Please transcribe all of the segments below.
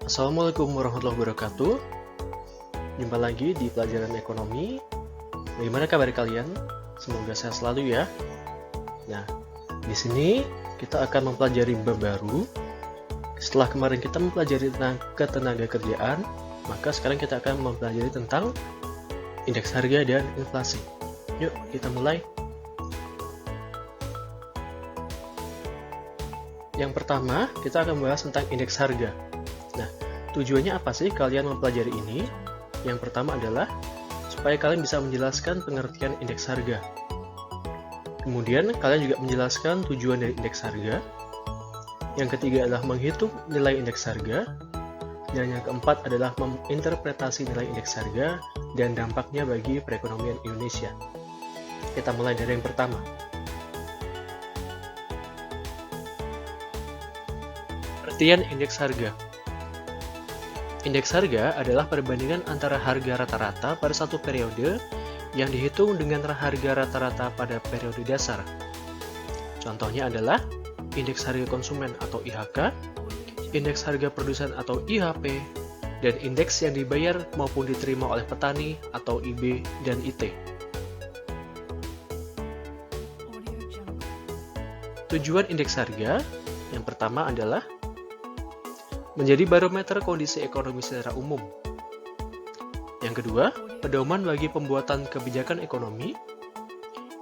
Assalamualaikum warahmatullahi wabarakatuh. Jumpa lagi di pelajaran ekonomi. Bagaimana kabar kalian? Semoga sehat selalu ya. Nah, di sini kita akan mempelajari bab baru. Setelah kemarin kita mempelajari tentang ketenaga kerjaan, maka sekarang kita akan mempelajari tentang indeks harga dan inflasi. Yuk, kita mulai. Yang pertama, kita akan membahas tentang indeks harga. Nah, tujuannya apa sih kalian mempelajari ini? Yang pertama adalah supaya kalian bisa menjelaskan pengertian indeks harga. Kemudian, kalian juga menjelaskan tujuan dari indeks harga. Yang ketiga adalah menghitung nilai indeks harga. Dan yang keempat adalah menginterpretasi nilai indeks harga dan dampaknya bagi perekonomian Indonesia. Kita mulai dari yang pertama. Pengertian indeks harga. Indeks harga adalah perbandingan antara harga rata-rata pada satu periode yang dihitung dengan harga rata-rata pada periode dasar. Contohnya adalah indeks harga konsumen atau IHK, indeks harga produsen atau IHP, dan indeks yang dibayar maupun diterima oleh petani atau IB dan IT. Tujuan indeks harga yang pertama adalah menjadi barometer kondisi ekonomi secara umum. Yang kedua, pedoman bagi pembuatan kebijakan ekonomi.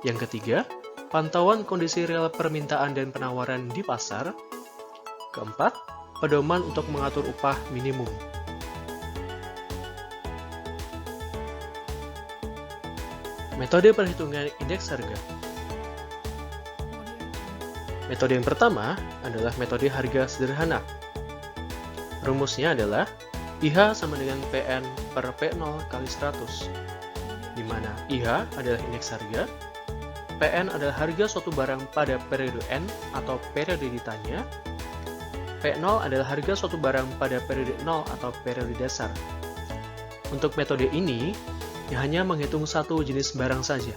Yang ketiga, pantauan kondisi real permintaan dan penawaran di pasar. Keempat, pedoman untuk mengatur upah minimum. Metode perhitungan indeks harga. Metode yang pertama adalah metode harga sederhana. Rumusnya adalah IH sama dengan PN per P0 kali 100, di mana IH adalah indeks harga, PN adalah harga suatu barang pada periode N atau periode ditanya, P0 adalah harga suatu barang pada periode 0 atau periode dasar. Untuk metode ini, hanya menghitung satu jenis barang saja.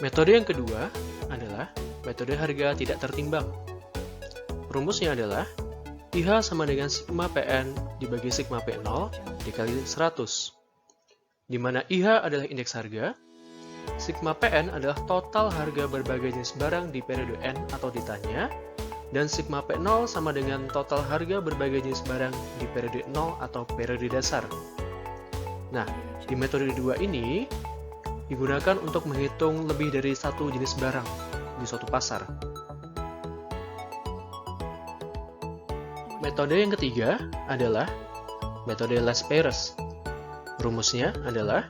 Metode yang kedua adalah metode harga tidak tertimbang. Rumusnya adalah IH sama dengan sigma PN dibagi sigma P0 dikali 100, di mana IH adalah indeks harga, sigma PN adalah total harga berbagai jenis barang di periode N atau ditanya, dan sigma P0 sama dengan total harga berbagai jenis barang di periode 0 atau periode dasar. Nah, di metode kedua ini digunakan untuk menghitung lebih dari satu jenis barang di suatu pasar. Metode yang ketiga adalah metode less Peirce. Rumusnya adalah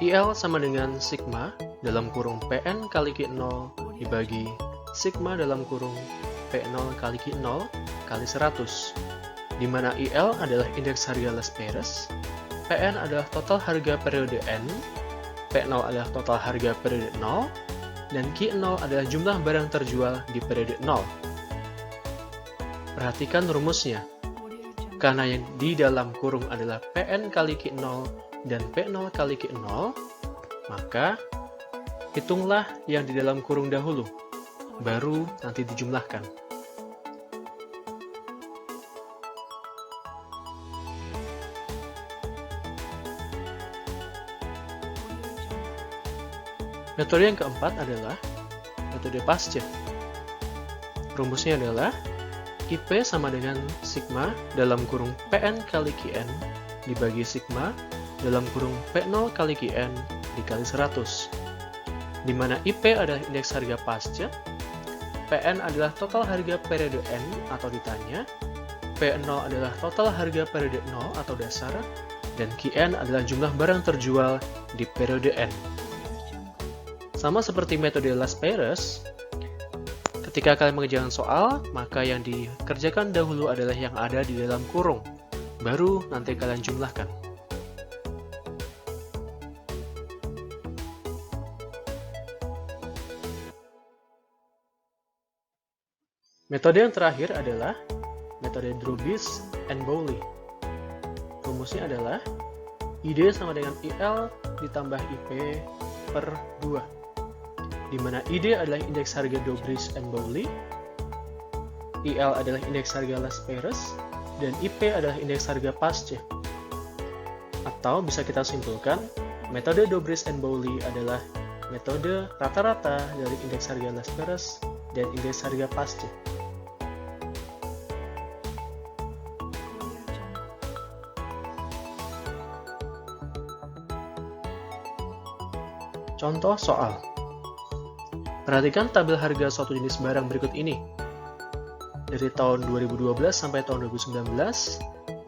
IL sama dengan sigma dalam kurung PN kali Q0 dibagi sigma dalam kurung P0 kali Q0 kali 100, di mana IL adalah indeks harga less Peirce, PN adalah total harga periode N, P0 adalah total harga periode 0, dan Q0 adalah jumlah barang terjual di periode 0. Perhatikan rumusnya. Karena yang di dalam kurung adalah PN kali Q0 dan P0 kali Q0, maka hitunglah yang di dalam kurung dahulu, baru nanti dijumlahkan. Metode yang keempat adalah metode pasca. Rumusnya adalah IP sama dengan sigma dalam kurung PN kali QN dibagi sigma dalam kurung P0 kali QN dikali 100, di mana IP adalah indeks harga pasca, PN adalah total harga periode N atau ditanya, P0 adalah total harga periode 0 atau dasar, dan QN adalah jumlah barang terjual di periode N. Sama seperti metode less Peirce, ketika kalian mengerjakan soal, maka yang dikerjakan dahulu adalah yang ada di dalam kurung, baru nanti kalian jumlahkan. Metode yang terakhir adalah metode Drobis and Bowley. Rumusnya adalah ID sama dengan IL ditambah IP per 2. di mana ID adalah indeks harga Dobris and Bowley, IL adalah indeks harga last price, dan IP adalah indeks harga pasca. Atau bisa kita simpulkan, metode Dobris and Bowley adalah metode rata-rata dari indeks harga last price dan indeks harga pasca. Contoh soal. Perhatikan tabel harga suatu jenis barang berikut ini. Dari tahun 2012 sampai tahun 2019,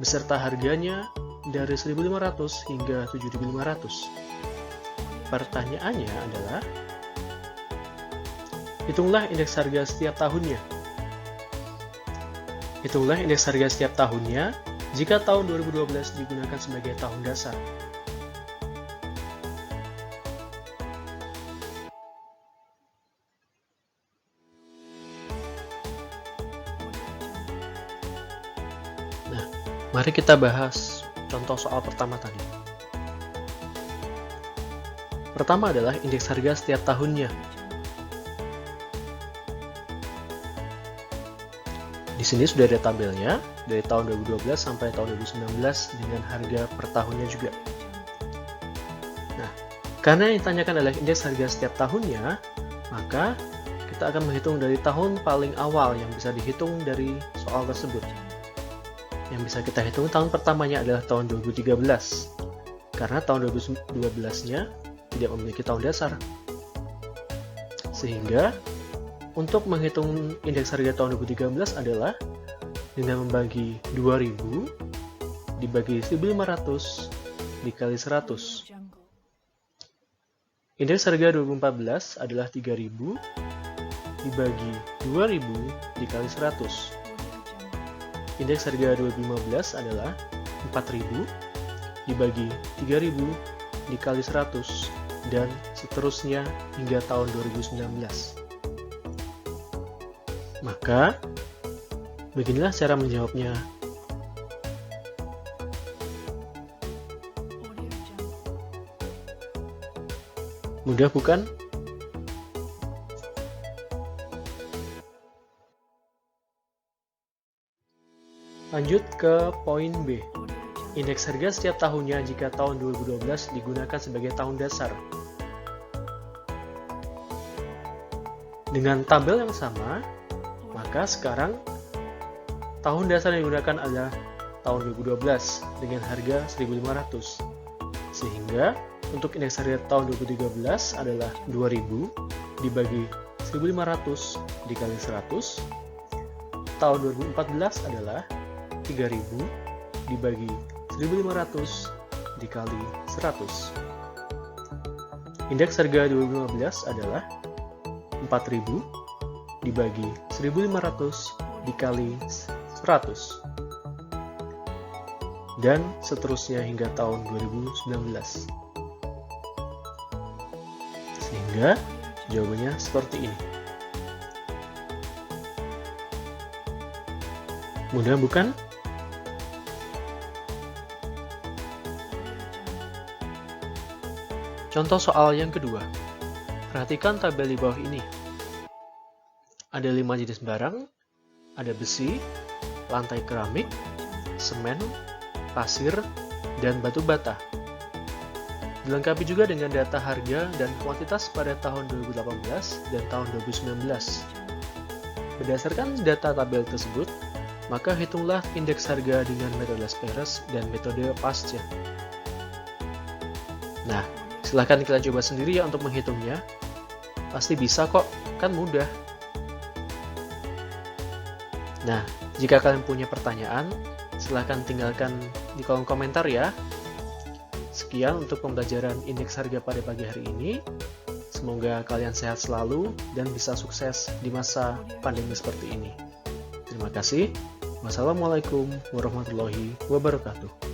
beserta harganya dari 1.500 hingga 7.500. Pertanyaannya adalah, hitunglah indeks harga setiap tahunnya. Hitunglah indeks harga setiap tahunnya jika tahun 2012 digunakan sebagai tahun dasar. Nah, mari kita bahas contoh soal pertama tadi. Pertama adalah indeks harga setiap tahunnya. Di sini sudah ada tabelnya dari tahun 2012 sampai tahun 2019 dengan harga per tahunnya juga. Nah, karena yang ditanyakan adalah indeks harga setiap tahunnya, maka kita akan menghitung dari tahun paling awal yang bisa dihitung dari soal tersebut. Yang bisa kita hitung tahun pertamanya adalah tahun 2013, karena tahun 2012-nya tidak memiliki tahun dasar. Sehingga, untuk menghitung indeks harga tahun 2013 adalah dengan membagi 2000 dibagi 1500 dikali 100. Indeks harga 2014 adalah 3000 dibagi 2000 dikali 100. Indeks harga 2015 adalah 4000 dibagi 3000 dikali 100 dan seterusnya hingga tahun 2019. Maka, beginilah cara menjawabnya. Mudah bukan? Lanjut ke poin B. Indeks harga setiap tahunnya jika tahun 2012 digunakan sebagai tahun dasar. Dengan tabel yang sama, maka sekarang tahun dasar yang digunakan adalah tahun 2012 dengan harga 1.500. Sehingga untuk indeks harga tahun 2013 adalah 2000 dibagi 1.500 dikali 100. Tahun 2014 adalah 3000 dibagi 1.500 dikali 100. Indeks harga 2015 adalah 4000 dibagi 1.500 dikali 100. Dan seterusnya hingga tahun 2019. Sehingga jawabannya seperti ini. Mudah bukan? Contoh soal yang kedua. Perhatikan tabel di bawah ini. Ada 5 jenis barang, ada besi, lantai keramik, semen, pasir, dan batu bata. Dilengkapi juga dengan data harga dan kuantitas pada tahun 2018 dan tahun 2019. Berdasarkan data tabel tersebut, maka hitunglah indeks harga dengan metode Las-Perez dan metode pasca. Nah, silahkan kalian coba sendiri ya untuk menghitungnya. Pasti bisa kok, kan mudah. Nah, jika kalian punya pertanyaan, silahkan tinggalkan di kolom komentar ya. Sekian untuk pembelajaran indeks harga pada pagi hari ini. Semoga kalian sehat selalu dan bisa sukses di masa pandemi seperti ini. Terima kasih. Wassalamualaikum warahmatullahi wabarakatuh.